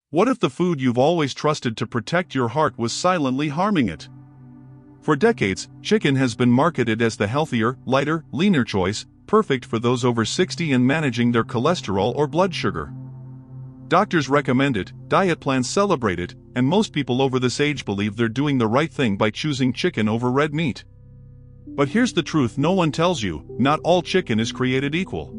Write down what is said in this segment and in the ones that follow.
What if the food you've always trusted to protect your heart was silently harming it? For decades, chicken has been marketed as the healthier, lighter, leaner choice, perfect for those over 60 and managing their cholesterol or blood sugar. Doctors recommend it, diet plans celebrate it, and most people over this age believe they're doing the right thing by choosing chicken over red meat. But here's the truth no one tells you: not all chicken is created equal.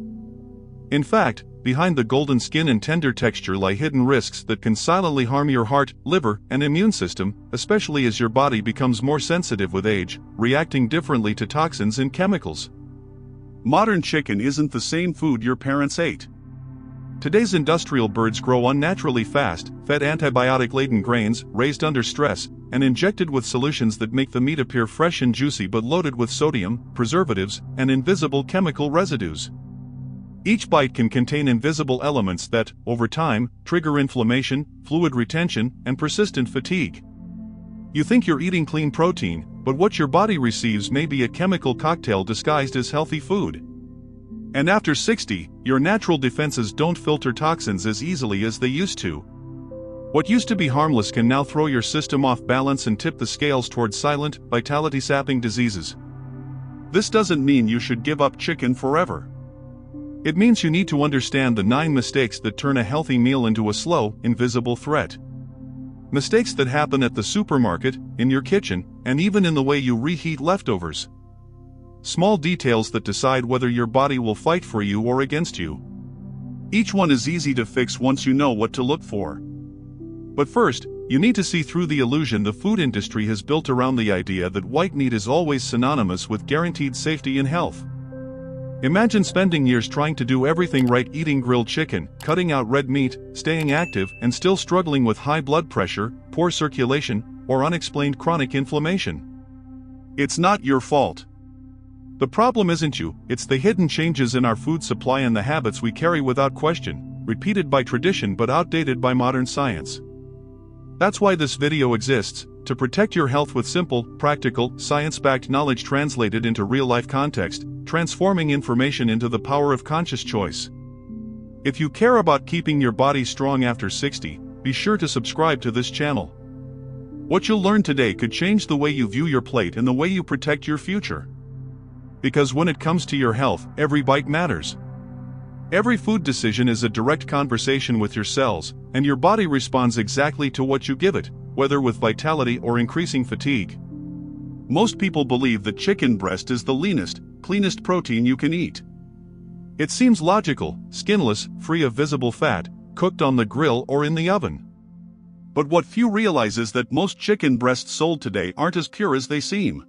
In fact, behind the golden skin and tender texture lie hidden risks that can silently harm your heart, liver, and immune system, especially as your body becomes more sensitive with age, reacting differently to toxins and chemicals. Modern chicken isn't the same food your parents ate. Today's industrial birds grow unnaturally fast, fed antibiotic-laden grains, raised under stress, and injected with solutions that make the meat appear fresh and juicy but loaded with sodium, preservatives, and invisible chemical residues. Each bite can contain invisible elements that, over time, trigger inflammation, fluid retention, and persistent fatigue. You think you're eating clean protein, but what your body receives may be a chemical cocktail disguised as healthy food. And after 60, your natural defenses don't filter toxins as easily as they used to. What used to be harmless can now throw your system off balance and tip the scales toward silent, vitality-sapping diseases. This doesn't mean you should give up chicken forever. It means you need to understand the 9 mistakes that turn a healthy meal into a slow, invisible threat. Mistakes that happen at the supermarket, in your kitchen, and even in the way you reheat leftovers. Small details that decide whether your body will fight for you or against you. Each one is easy to fix once you know what to look for. But first, you need to see through the illusion the food industry has built around the idea that white meat is always synonymous with guaranteed safety and health. Imagine spending years trying to do everything right, eating grilled chicken, cutting out red meat, staying active, and still struggling with high blood pressure, poor circulation, or unexplained chronic inflammation. It's not your fault. The problem isn't you, it's the hidden changes in our food supply and the habits we carry without question, repeated by tradition but outdated by modern science. That's why this video exists, to protect your health with simple, practical, science-backed knowledge translated into real-life context, transforming information into the power of conscious choice. If you care about keeping your body strong after 60, be sure to subscribe to this channel. What you'll learn today could change the way you view your plate and the way you protect your future. Because when it comes to your health, every bite matters. Every food decision is a direct conversation with your cells, and your body responds exactly to what you give it, whether with vitality or increasing fatigue. Most people believe that chicken breast is the leanest, cleanest protein you can eat. It seems logical, skinless, free of visible fat, cooked on the grill or in the oven. But what few realize is that most chicken breasts sold today aren't as pure as they seem.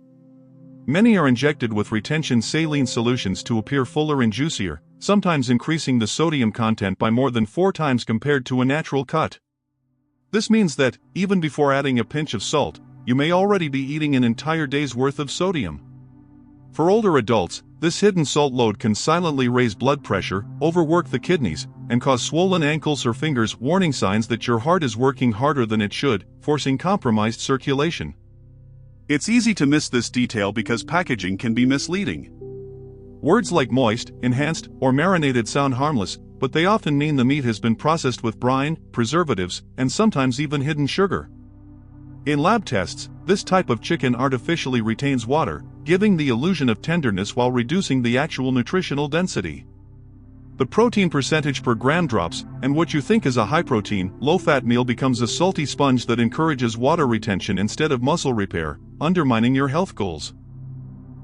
Many are injected with retention saline solutions to appear fuller and juicier, sometimes increasing the sodium content by more than 4 times compared to a natural cut. This means that, even before adding a pinch of salt, you may already be eating an entire day's worth of sodium. For older adults, this hidden salt load can silently raise blood pressure, overwork the kidneys, and cause swollen ankles or fingers, warning signs that your heart is working harder than it should, forcing compromised circulation. It's easy to miss this detail because packaging can be misleading. Words like moist, enhanced, or marinated sound harmless, but they often mean the meat has been processed with brine, preservatives, and sometimes even hidden sugar. In lab tests, this type of chicken artificially retains water, giving the illusion of tenderness while reducing the actual nutritional density. The protein percentage per gram drops, and what you think is a high-protein, low-fat meal becomes a salty sponge that encourages water retention instead of muscle repair, undermining your health goals.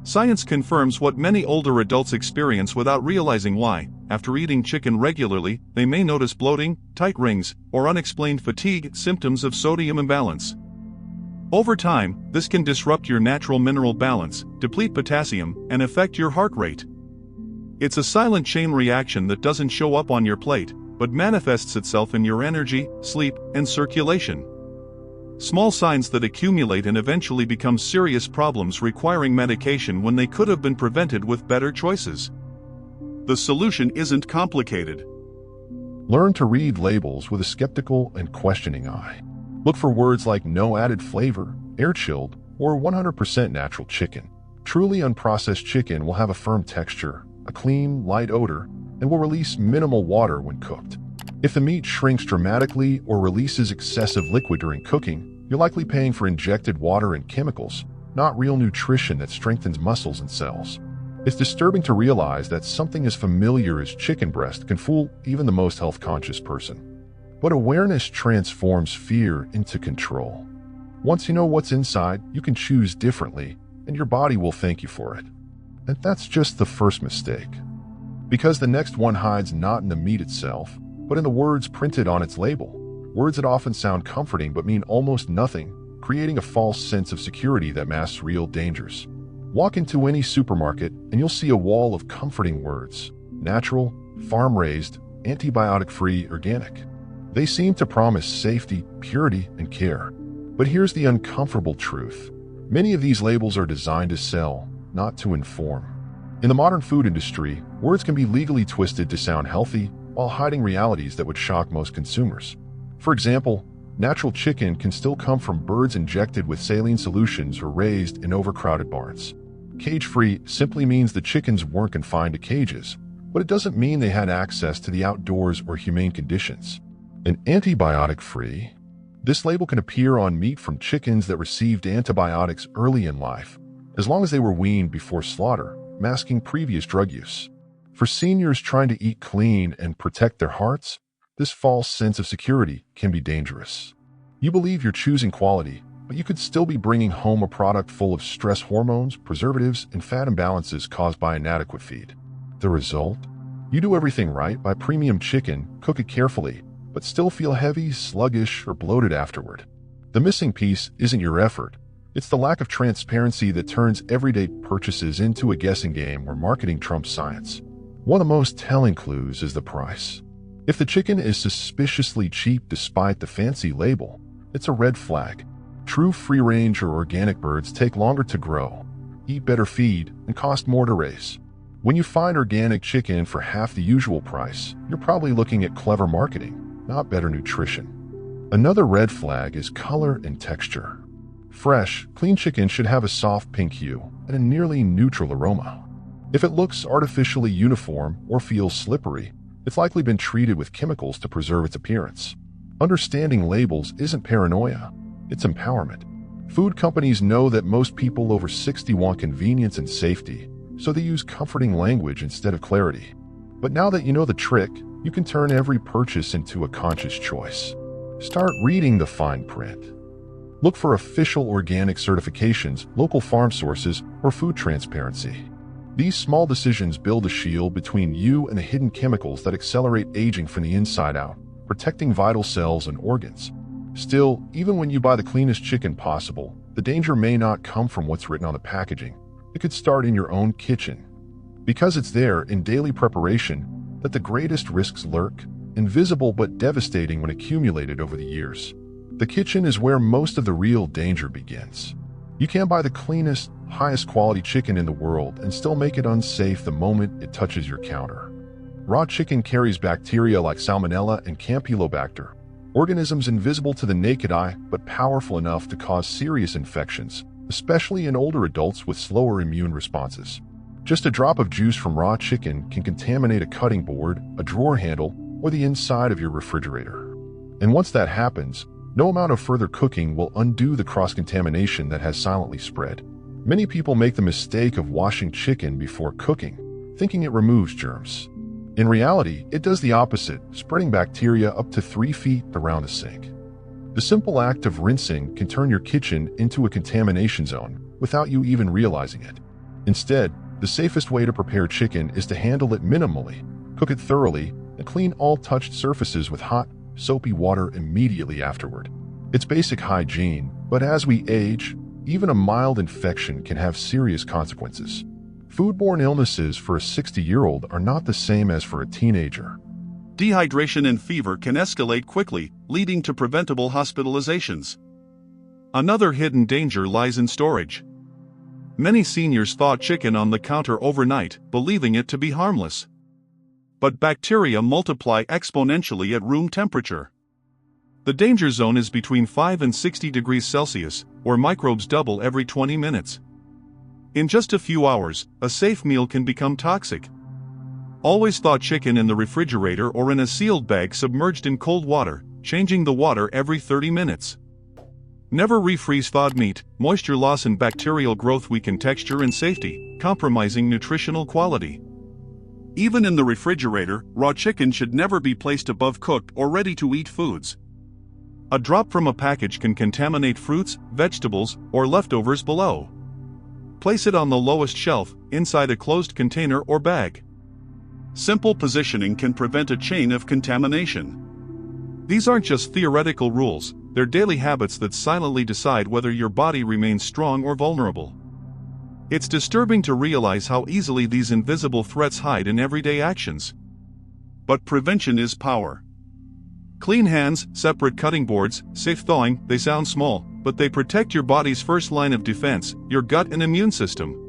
Science confirms what many older adults experience without realizing why. After eating chicken regularly, they may notice bloating, tight rings, or unexplained fatigue, symptoms of sodium imbalance. Over time, this can disrupt your natural mineral balance, deplete potassium, and affect your heart rate. It's a silent chain reaction that doesn't show up on your plate, but manifests itself in your energy, sleep, and circulation. Small signs that accumulate and eventually become serious problems requiring medication when they could have been prevented with better choices. The solution isn't complicated. Learn to read labels with a skeptical and questioning eye. Look for words like no added flavor, air-chilled, or 100% natural chicken. Truly unprocessed chicken will have a firm texture, a clean, light odor, and will release minimal water when cooked. If the meat shrinks dramatically or releases excessive liquid during cooking, you're likely paying for injected water and chemicals, not real nutrition that strengthens muscles and cells. It's disturbing to realize that something as familiar as chicken breast can fool even the most health-conscious person. But awareness transforms fear into control. Once you know what's inside, you can choose differently, and your body will thank you for it. And that's just the first mistake. Because the next one hides not in the meat itself, but in the words printed on its label. Words that often sound comforting but mean almost nothing, creating a false sense of security that masks real dangers. Walk into any supermarket and you'll see a wall of comforting words: natural, farm-raised, antibiotic-free, organic. They seem to promise safety, purity, and care. But here's the uncomfortable truth. Many of these labels are designed to sell, not to inform. In the modern food industry, words can be legally twisted to sound healthy while hiding realities that would shock most consumers. For example, natural chicken can still come from birds injected with saline solutions or raised in overcrowded barns. Cage-free simply means the chickens weren't confined to cages, but it doesn't mean they had access to the outdoors or humane conditions. And antibiotic-free? This label can appear on meat from chickens that received antibiotics early in life, as long as they were weaned before slaughter, masking previous drug use. For seniors trying to eat clean and protect their hearts, this false sense of security can be dangerous. You believe you're choosing quality, but you could still be bringing home a product full of stress hormones, preservatives, and fat imbalances caused by inadequate feed. The result? You do everything right, buy premium chicken, cook it carefully, but still feel heavy, sluggish, or bloated afterward. The missing piece isn't your effort. It's the lack of transparency that turns everyday purchases into a guessing game where marketing trumps science. One of the most telling clues is the price. If the chicken is suspiciously cheap despite the fancy label, it's a red flag. True free-range or organic birds take longer to grow, eat better feed, and cost more to raise. When you find organic chicken for half the usual price, you're probably looking at clever marketing, not better nutrition. Another red flag is color and texture. Fresh, clean chicken should have a soft pink hue and a nearly neutral aroma. If it looks artificially uniform or feels slippery, it's likely been treated with chemicals to preserve its appearance. Understanding labels isn't paranoia, it's empowerment. Food companies know that most people over 60 want convenience and safety, so they use comforting language instead of clarity. But now that you know the trick, you can turn every purchase into a conscious choice. Start reading the fine print. Look for official organic certifications, local farm sources, or food transparency. These small decisions build a shield between you and the hidden chemicals that accelerate aging from the inside out, protecting vital cells and organs. Still, even when you buy the cleanest chicken possible, the danger may not come from what's written on the packaging. It could start in your own kitchen. Because it's there in daily preparation that the greatest risks lurk, invisible but devastating when accumulated over the years. The kitchen is where most of the real danger begins. You can't buy the cleanest, highest quality chicken in the world and still make it unsafe the moment it touches your counter. Raw chicken carries bacteria like Salmonella and Campylobacter, organisms invisible to the naked eye but powerful enough to cause serious infections, especially in older adults with slower immune responses. Just a drop of juice from raw chicken can contaminate a cutting board, a drawer handle, or the inside of your refrigerator. And once that happens, no amount of further cooking will undo the cross-contamination that has silently spread. Many people make the mistake of washing chicken before cooking, thinking it removes germs. In reality, it does the opposite, spreading bacteria up to 3 feet around the sink. The simple act of rinsing can turn your kitchen into a contamination zone without you even realizing it. Instead, the safest way to prepare chicken is to handle it minimally, cook it thoroughly, and clean all touched surfaces with hot, soapy water immediately afterward. It's basic hygiene, but as we age, even a mild infection can have serious consequences. Foodborne illnesses for a 60-year-old are not the same as for a teenager. Dehydration and fever can escalate quickly, leading to preventable hospitalizations. Another hidden danger lies in storage. Many seniors thaw chicken on the counter overnight, believing it to be harmless. But bacteria multiply exponentially at room temperature. The danger zone is between 5 and 60 degrees Celsius, where microbes double every 20 minutes. In just a few hours, a safe meal can become toxic. Always thaw chicken in the refrigerator or in a sealed bag submerged in cold water, changing the water every 30 minutes. Never refreeze thawed meat. Moisture loss and bacterial growth weaken texture and safety, compromising nutritional quality. Even in the refrigerator, raw chicken should never be placed above cooked or ready-to-eat foods. A drop from a package can contaminate fruits, vegetables, or leftovers below. Place it on the lowest shelf, inside a closed container or bag. Simple positioning can prevent a chain of contamination. These aren't just theoretical rules, they're daily habits that silently decide whether your body remains strong or vulnerable. It's disturbing to realize how easily these invisible threats hide in everyday actions. But prevention is power. Clean hands, separate cutting boards, safe thawing, they sound small, but they protect your body's first line of defense, your gut and immune system.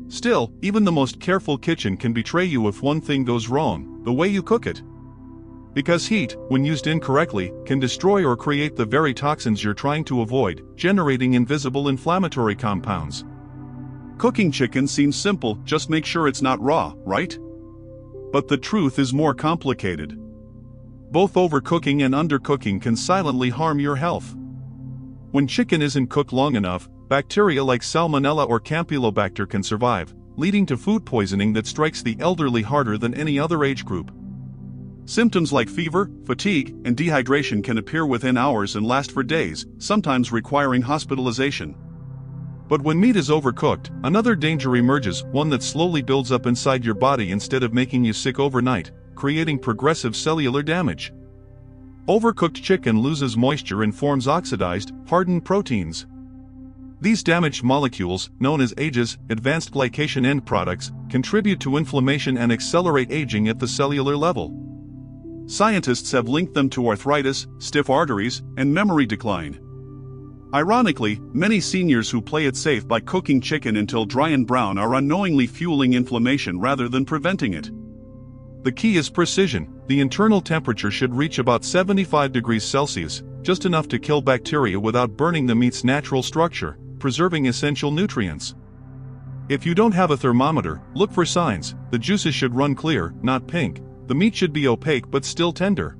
Still, even the most careful kitchen can betray you if one thing goes wrong: the way you cook it. Because heat, when used incorrectly, can destroy or create the very toxins you're trying to avoid, generating invisible inflammatory compounds. Cooking chicken seems simple, just make sure it's not raw, right? But the truth is more complicated. Both overcooking and undercooking can silently harm your health. When chicken isn't cooked long enough, bacteria like Salmonella or Campylobacter can survive, leading to food poisoning that strikes the elderly harder than any other age group. Symptoms like fever, fatigue, and dehydration can appear within hours and last for days, sometimes requiring hospitalization. But when meat is overcooked, another danger emerges, one that slowly builds up inside your body instead of making you sick overnight, creating progressive cellular damage. Overcooked chicken loses moisture and forms oxidized, hardened proteins. These damaged molecules, known as AGEs, advanced glycation end products, contribute to inflammation and accelerate aging at the cellular level. Scientists have linked them to arthritis, stiff arteries, and memory decline. Ironically, many seniors who play it safe by cooking chicken until dry and brown are unknowingly fueling inflammation rather than preventing it. The key is precision. The internal temperature should reach about 75 degrees Celsius, just enough to kill bacteria without burning the meat's natural structure, preserving essential nutrients. If you don't have a thermometer, look for signs. The juices should run clear, not pink. The meat should be opaque but still tender.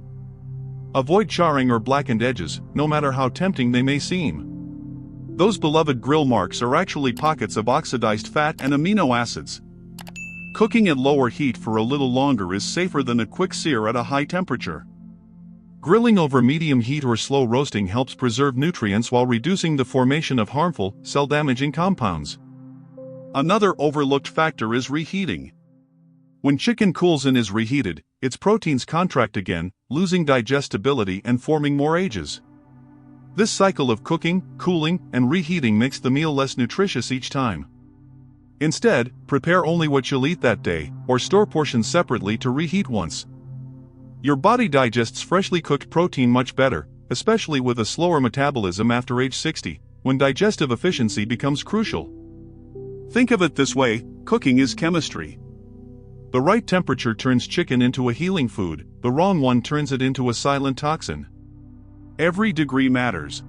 Avoid charring or blackened edges, no matter how tempting they may seem. Those beloved grill marks are actually pockets of oxidized fat and amino acids. Cooking at lower heat for a little longer is safer than a quick sear at a high temperature. Grilling over medium heat or slow roasting helps preserve nutrients while reducing the formation of harmful, cell-damaging compounds. Another overlooked factor is reheating. When chicken cools and is reheated, its proteins contract again, losing digestibility and forming more AGEs. This cycle of cooking, cooling, and reheating makes the meal less nutritious each time. Instead, prepare only what you'll eat that day, or store portions separately to reheat once. Your body digests freshly cooked protein much better, especially with a slower metabolism after age 60, when digestive efficiency becomes crucial. Think of it this way: cooking is chemistry. The right temperature turns chicken into a healing food, the wrong one turns it into a silent toxin. Every degree matters.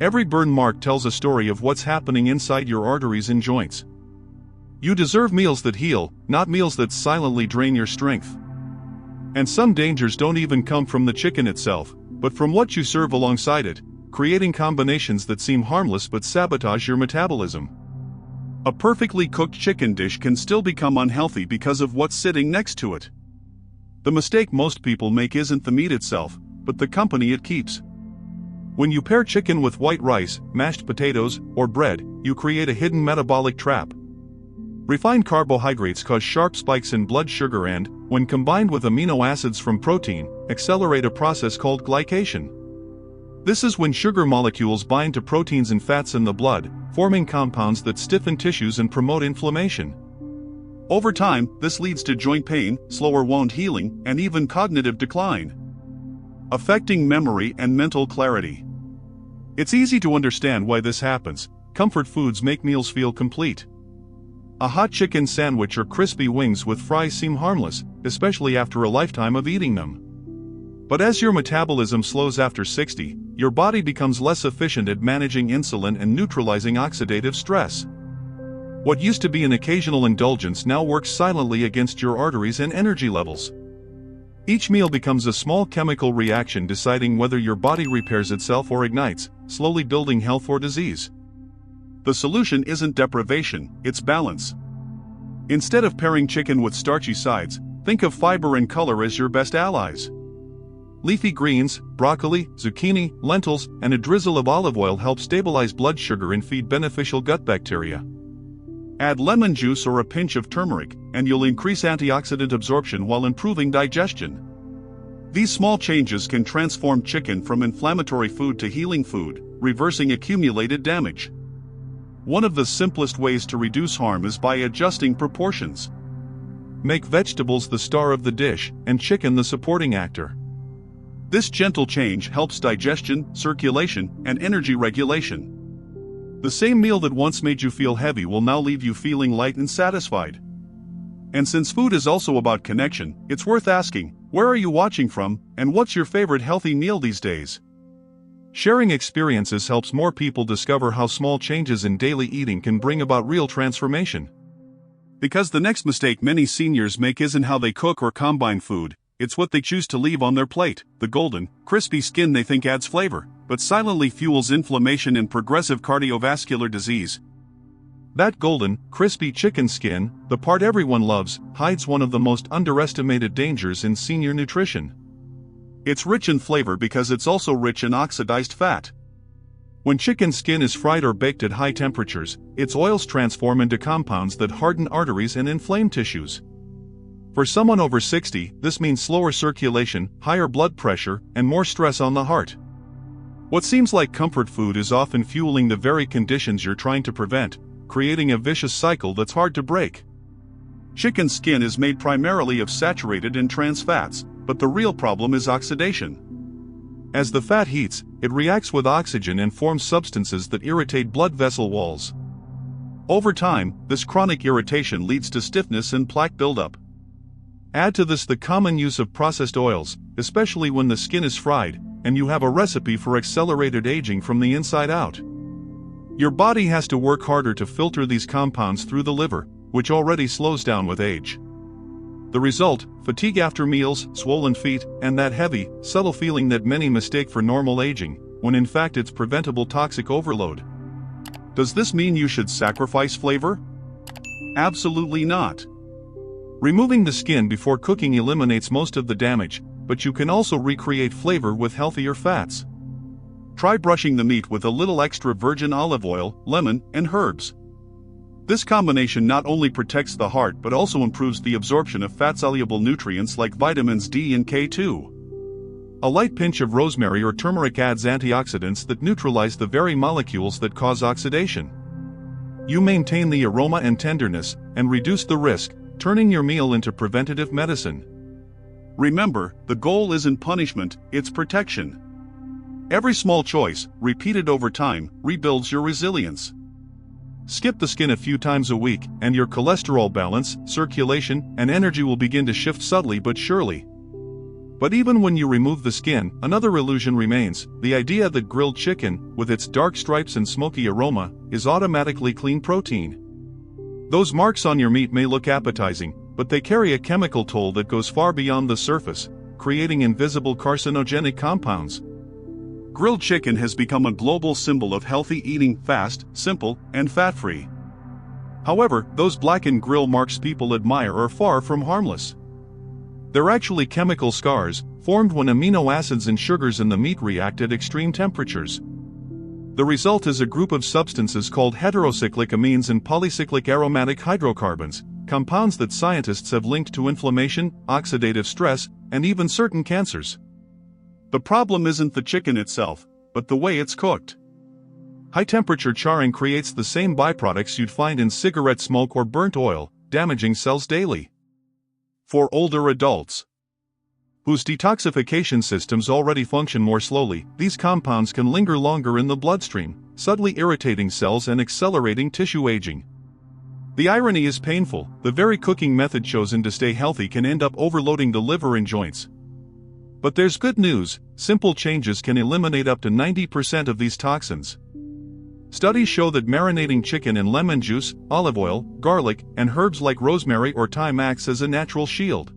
Every burn mark tells a story of what's happening inside your arteries and joints. You deserve meals that heal, not meals that silently drain your strength. And some dangers don't even come from the chicken itself, but from what you serve alongside it, creating combinations that seem harmless but sabotage your metabolism. A perfectly cooked chicken dish can still become unhealthy because of what's sitting next to it. The mistake most people make isn't the meat itself, but the company it keeps. When you pair chicken with white rice, mashed potatoes, or bread, you create a hidden metabolic trap. Refined carbohydrates cause sharp spikes in blood sugar and, when combined with amino acids from protein, accelerate a process called glycation. This is when sugar molecules bind to proteins and fats in the blood, forming compounds that stiffen tissues and promote inflammation. Over time, this leads to joint pain, slower wound healing, and even cognitive decline, affecting memory and mental clarity. It's easy to understand why this happens. Comfort foods make meals feel complete. A hot chicken sandwich or crispy wings with fries seem harmless, especially after a lifetime of eating them. But as your metabolism slows after 60, your body becomes less efficient at managing insulin and neutralizing oxidative stress. What used to be an occasional indulgence now works silently against your arteries and energy levels. Each meal becomes a small chemical reaction deciding whether your body repairs itself or ignites, slowly building health or disease. The solution isn't deprivation, it's balance. Instead of pairing chicken with starchy sides, think of fiber and color as your best allies. Leafy greens, broccoli, zucchini, lentils, and a drizzle of olive oil help stabilize blood sugar and feed beneficial gut bacteria. Add lemon juice or a pinch of turmeric, and you'll increase antioxidant absorption while improving digestion. These small changes can transform chicken from inflammatory food to healing food, reversing accumulated damage. One of the simplest ways to reduce harm is by adjusting proportions. Make vegetables the star of the dish, and chicken the supporting actor. This gentle change helps digestion, circulation, and energy regulation. The same meal that once made you feel heavy will now leave you feeling light and satisfied. And since food is also about connection, it's worth asking, where are you watching from, and what's your favorite healthy meal these days? Sharing experiences helps more people discover how small changes in daily eating can bring about real transformation. Because the next mistake many seniors make isn't how they cook or combine food, it's what they choose to leave on their plate. The golden, crispy skin they think adds flavor, but silently fuels inflammation and progressive cardiovascular disease. That golden, crispy chicken skin, the part everyone loves, hides one of the most underestimated dangers in senior nutrition. It's rich in flavor because it's also rich in oxidized fat. When chicken skin is fried or baked at high temperatures, its oils transform into compounds that harden arteries and inflame tissues. For someone over 60, this means slower circulation, higher blood pressure, and more stress on the heart. What seems like comfort food is often fueling the very conditions you're trying to prevent, creating a vicious cycle that's hard to break. Chicken skin is made primarily of saturated and trans fats, but the real problem is oxidation. As the fat heats, it reacts with oxygen and forms substances that irritate blood vessel walls. Over time, this chronic irritation leads to stiffness and plaque buildup. Add to this the common use of processed oils, especially when the skin is fried, and you have a recipe for accelerated aging from the inside out. Your body has to work harder to filter these compounds through the liver, which already slows down with age. The result, fatigue after meals, swollen feet, and that heavy, subtle feeling that many mistake for normal aging, when in fact it's preventable toxic overload. Does this mean you should sacrifice flavor? Absolutely not. Removing the skin before cooking eliminates most of the damage, but you can also recreate flavor with healthier fats. Try brushing the meat with a little extra virgin olive oil, lemon, and herbs. This combination not only protects the heart but also improves the absorption of fat-soluble nutrients like vitamins D and K2. A light pinch of rosemary or turmeric adds antioxidants that neutralize the very molecules that cause oxidation. You maintain the aroma and tenderness, and reduce the risk, turning your meal into preventative medicine. Remember, the goal isn't punishment, it's protection. Every small choice, repeated over time, rebuilds your resilience. Skip the skin a few times a week, and your cholesterol balance, circulation, and energy will begin to shift subtly but surely. But even when you remove the skin, another illusion remains: the idea that grilled chicken, with its dark stripes and smoky aroma, is automatically clean protein. Those marks on your meat may look appetizing, but they carry a chemical toll that goes far beyond the surface, creating invisible carcinogenic compounds. Grilled chicken has become a global symbol of healthy eating, fast, simple, and fat-free. However, those blackened grill marks people admire are far from harmless. They're actually chemical scars, formed when amino acids and sugars in the meat react at extreme temperatures. The result is a group of substances called heterocyclic amines and polycyclic aromatic hydrocarbons, compounds that scientists have linked to inflammation, oxidative stress, and even certain cancers. The problem isn't the chicken itself, but the way it's cooked. High-temperature charring creates the same byproducts you'd find in cigarette smoke or burnt oil, damaging cells daily. For older adults whose detoxification systems already function more slowly, these compounds can linger longer in the bloodstream, subtly irritating cells and accelerating tissue aging. The irony is painful: the very cooking method chosen to stay healthy can end up overloading the liver and joints. But there's good news: simple changes can eliminate up to 90% of these toxins. Studies show that marinating chicken in lemon juice, olive oil, garlic, and herbs like rosemary or thyme acts as a natural shield.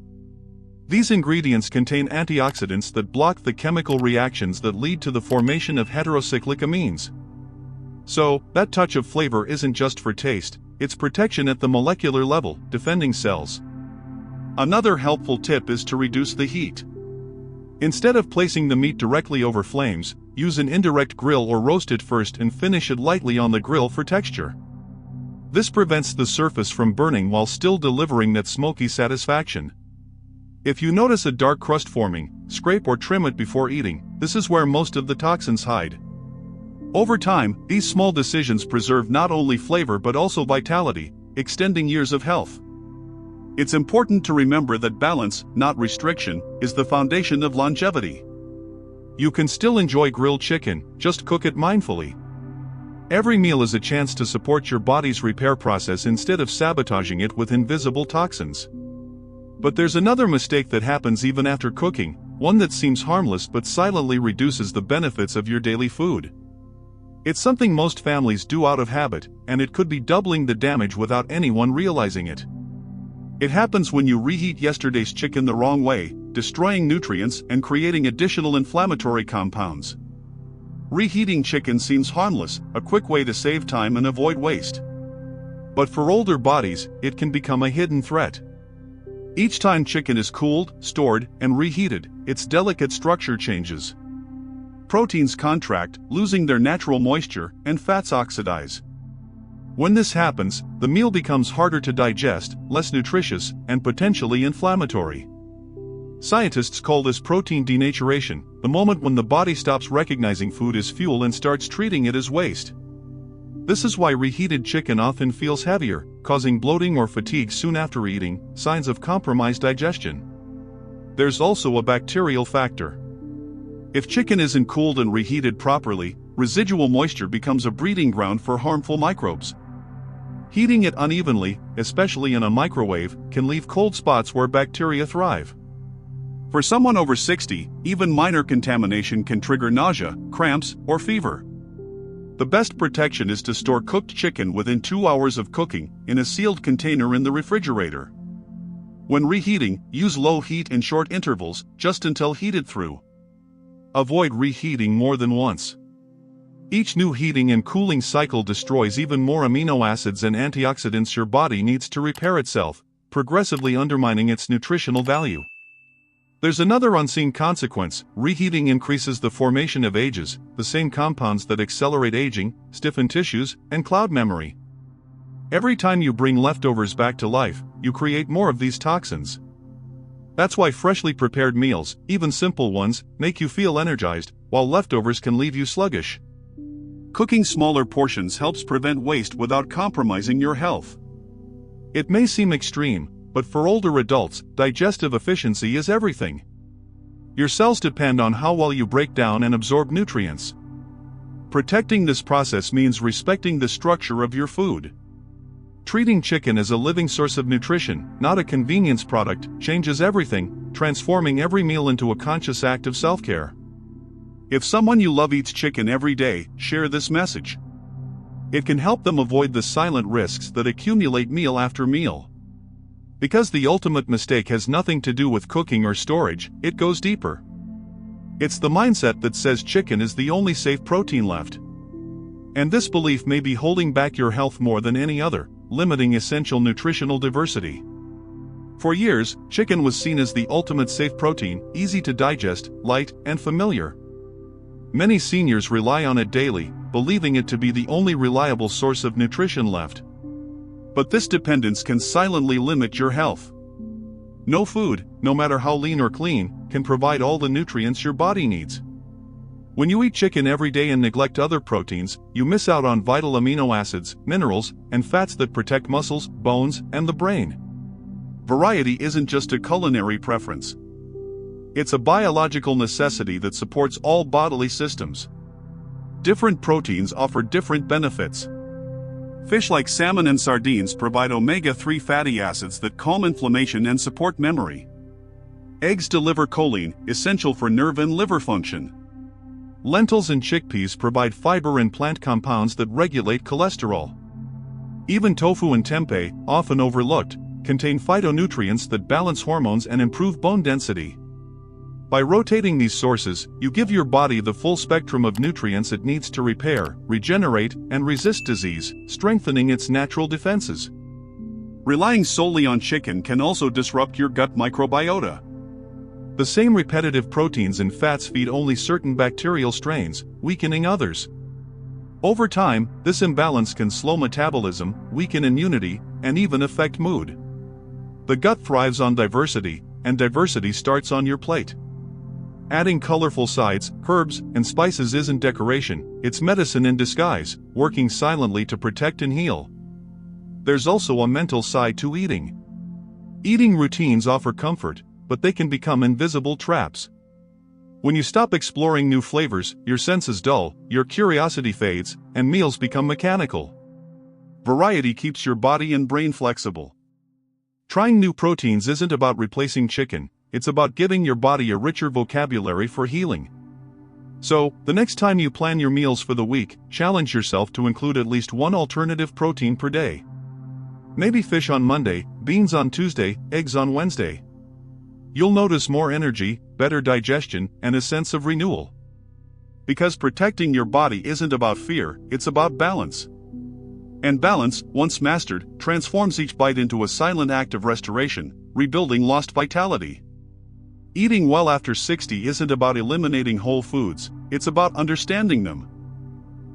These ingredients contain antioxidants that block the chemical reactions that lead to the formation of heterocyclic amines. So, that touch of flavor isn't just for taste, it's protection at the molecular level, defending cells. Another helpful tip is to reduce the heat. Instead of placing the meat directly over flames, use an indirect grill or roast it first and finish it lightly on the grill for texture. This prevents the surface from burning while still delivering that smoky satisfaction. If you notice a dark crust forming, scrape or trim it before eating. This is where most of the toxins hide. Over time, these small decisions preserve not only flavor but also vitality, extending years of health. It's important to remember that balance, not restriction, is the foundation of longevity. You can still enjoy grilled chicken, just cook it mindfully. Every meal is a chance to support your body's repair process instead of sabotaging it with invisible toxins. But there's another mistake that happens even after cooking, one that seems harmless but silently reduces the benefits of your daily food. It's something most families do out of habit, and it could be doubling the damage without anyone realizing it. It happens when you reheat yesterday's chicken the wrong way, destroying nutrients and creating additional inflammatory compounds. Reheating chicken seems harmless, a quick way to save time and avoid waste. But for older bodies, it can become a hidden threat. Each time chicken is cooled, stored, and reheated, its delicate structure changes. Proteins contract, losing their natural moisture, and fats oxidize. When this happens, the meal becomes harder to digest, less nutritious, and potentially inflammatory. Scientists call this protein denaturation, the moment when the body stops recognizing food as fuel and starts treating it as waste. This is why reheated chicken often feels heavier, causing bloating or fatigue soon after eating, signs of compromised digestion. There's also a bacterial factor. If chicken isn't cooled and reheated properly, residual moisture becomes a breeding ground for harmful microbes. Heating it unevenly, especially in a microwave, can leave cold spots where bacteria thrive. For someone over 60, even minor contamination can trigger nausea, cramps, or fever. The best protection is to store cooked chicken within 2 hours of cooking, in a sealed container in the refrigerator. When reheating, use low heat in short intervals, just until heated through. Avoid reheating more than once. Each new heating and cooling cycle destroys even more amino acids and antioxidants your body needs to repair itself, progressively undermining its nutritional value. There's another unseen consequence: reheating increases the formation of ages, the same compounds that accelerate aging, stiffen tissues, and cloud memory. Every time you bring leftovers back to life, you create more of these toxins. That's why freshly prepared meals, even simple ones, make you feel energized, while leftovers can leave you sluggish. Cooking smaller portions helps prevent waste without compromising your health. It may seem extreme, but for older adults, digestive efficiency is everything. Your cells depend on how well you break down and absorb nutrients. Protecting this process means respecting the structure of your food. Treating chicken as a living source of nutrition, not a convenience product, changes everything, transforming every meal into a conscious act of self-care. If someone you love eats chicken every day, share this message. It can help them avoid the silent risks that accumulate meal after meal. Because the ultimate mistake has nothing to do with cooking or storage, it goes deeper. It's the mindset that says chicken is the only safe protein left. And this belief may be holding back your health more than any other, limiting essential nutritional diversity. For years, chicken was seen as the ultimate safe protein, easy to digest, light, and familiar. Many seniors rely on it daily, believing it to be the only reliable source of nutrition left. But this dependence can silently limit your health. No food, no matter how lean or clean, can provide all the nutrients your body needs. When you eat chicken every day and neglect other proteins, you miss out on vital amino acids, minerals, and fats that protect muscles, bones, and the brain. Variety isn't just a culinary preference. It's a biological necessity that supports all bodily systems. Different proteins offer different benefits. Fish like salmon and sardines provide omega-3 fatty acids that calm inflammation and support memory. Eggs deliver choline, essential for nerve and liver function. Lentils and chickpeas provide fiber and plant compounds that regulate cholesterol. Even tofu and tempeh, often overlooked, contain phytonutrients that balance hormones and improve bone density. By rotating these sources, you give your body the full spectrum of nutrients it needs to repair, regenerate, and resist disease, strengthening its natural defenses. Relying solely on chicken can also disrupt your gut microbiota. The same repetitive proteins and fats feed only certain bacterial strains, weakening others. Over time, this imbalance can slow metabolism, weaken immunity, and even affect mood. The gut thrives on diversity, and diversity starts on your plate. Adding colorful sides, herbs, and spices isn't decoration, it's medicine in disguise, working silently to protect and heal. There's also a mental side to eating. Eating routines offer comfort, but they can become invisible traps. When you stop exploring new flavors, your senses dull, your curiosity fades, and meals become mechanical. Variety keeps your body and brain flexible. Trying new proteins isn't about replacing chicken, it's about giving your body a richer vocabulary for healing. So, the next time you plan your meals for the week, challenge yourself to include at least one alternative protein per day. Maybe fish on Monday, beans on Tuesday, eggs on Wednesday. You'll notice more energy, better digestion, and a sense of renewal. Because protecting your body isn't about fear, it's about balance. And balance, once mastered, transforms each bite into a silent act of restoration, rebuilding lost vitality. Eating well after 60 isn't about eliminating whole foods, it's about understanding them.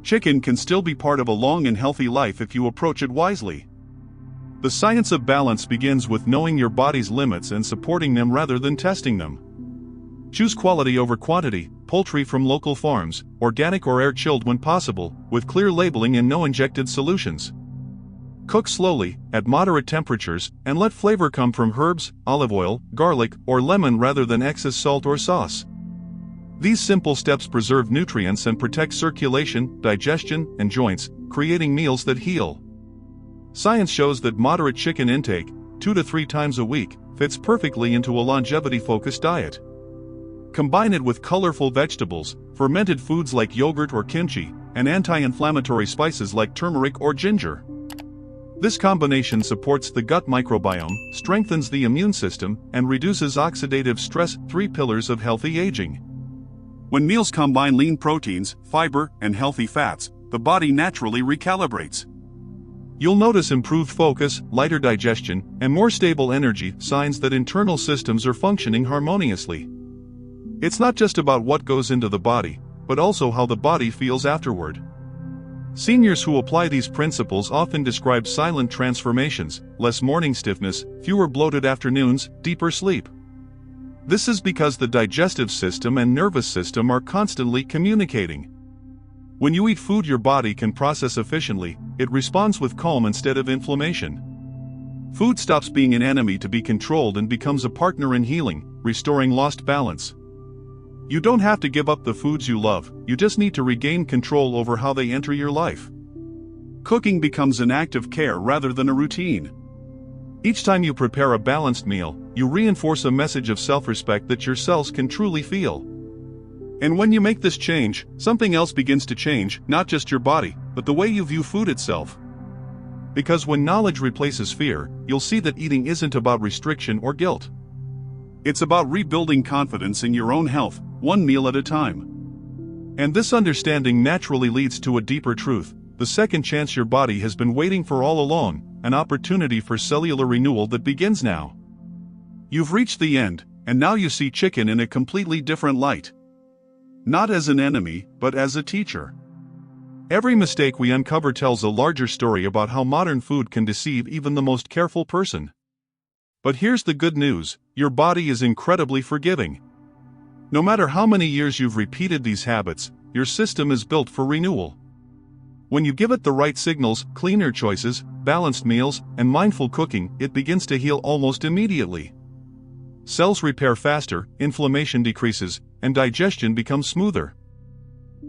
Chicken can still be part of a long and healthy life if you approach it wisely. The science of balance begins with knowing your body's limits and supporting them rather than testing them. Choose quality over quantity, poultry from local farms, organic or air-chilled when possible, with clear labeling and no injected solutions. Cook slowly, at moderate temperatures, and let flavor come from herbs, olive oil, garlic, or lemon rather than excess salt or sauce. These simple steps preserve nutrients and protect circulation, digestion, and joints, creating meals that heal. Science shows that moderate chicken intake, 2 to 3 times a week, fits perfectly into a longevity-focused diet. Combine it with colorful vegetables, fermented foods like yogurt or kimchi, and anti-inflammatory spices like turmeric or ginger. This combination supports the gut microbiome, strengthens the immune system, and reduces oxidative stress, 3 pillars of healthy aging. When meals combine lean proteins, fiber, and healthy fats, the body naturally recalibrates. You'll notice improved focus, lighter digestion, and more stable energy, signs that internal systems are functioning harmoniously. It's not just about what goes into the body, but also how the body feels afterward. Seniors who apply these principles often describe silent transformations: less morning stiffness, fewer bloated afternoons, deeper sleep. This is because the digestive system and nervous system are constantly communicating. When you eat food your body can process efficiently, it responds with calm instead of inflammation. Food stops being an enemy to be controlled and becomes a partner in healing, restoring lost balance. You don't have to give up the foods you love, you just need to regain control over how they enter your life. Cooking becomes an act of care rather than a routine. Each time you prepare a balanced meal, you reinforce a message of self-respect that your cells can truly feel. And when you make this change, something else begins to change, not just your body, but the way you view food itself. Because when knowledge replaces fear, you'll see that eating isn't about restriction or guilt. It's about rebuilding confidence in your own health, one meal at a time. And this understanding naturally leads to a deeper truth: the second chance your body has been waiting for all along, an opportunity for cellular renewal that begins now. You've reached the end, and now you see chicken in a completely different light. Not as an enemy, but as a teacher. Every mistake we uncover tells a larger story about how modern food can deceive even the most careful person. But here's the good news: your body is incredibly forgiving. No matter how many years you've repeated these habits, your system is built for renewal. When you give it the right signals, cleaner choices, balanced meals, and mindful cooking, it begins to heal almost immediately. Cells repair faster, inflammation decreases, and digestion becomes smoother.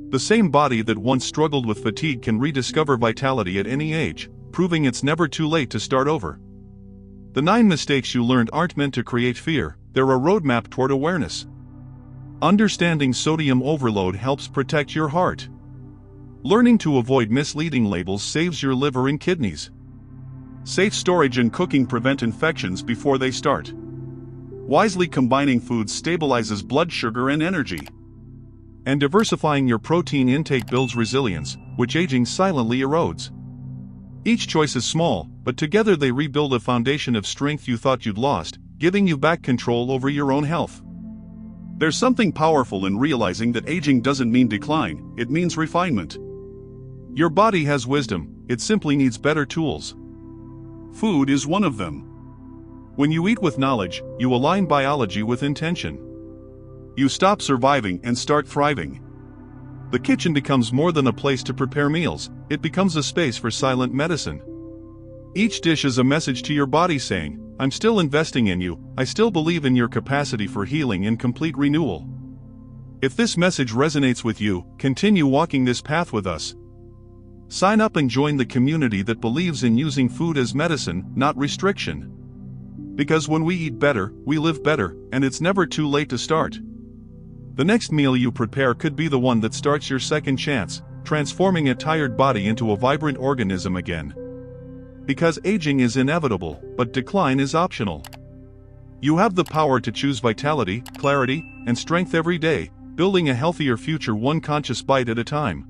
The same body that once struggled with fatigue can rediscover vitality at any age, proving it's never too late to start over. The 9 mistakes you learned aren't meant to create fear, they're a roadmap toward awareness. Understanding sodium overload helps protect your heart. Learning to avoid misleading labels saves your liver and kidneys. Safe storage and cooking prevent infections before they start. Wisely combining foods stabilizes blood sugar and energy. And diversifying your protein intake builds resilience, which aging silently erodes. Each choice is small, but together they rebuild a foundation of strength you thought you'd lost, giving you back control over your own health. There's something powerful in realizing that aging doesn't mean decline, it means refinement. Your body has wisdom, it simply needs better tools. Food is one of them. When you eat with knowledge, you align biology with intention. You stop surviving and start thriving. The kitchen becomes more than a place to prepare meals, it becomes a space for silent medicine. Each dish is a message to your body saying, I'm still investing in you, I still believe in your capacity for healing and complete renewal. If this message resonates with you, continue walking this path with us. Sign up and join the community that believes in using food as medicine, not restriction. Because when we eat better, we live better, and it's never too late to start. The next meal you prepare could be the one that starts your second chance, transforming a tired body into a vibrant organism again. Because aging is inevitable, but decline is optional. You have the power to choose vitality, clarity, and strength every day, building a healthier future one conscious bite at a time.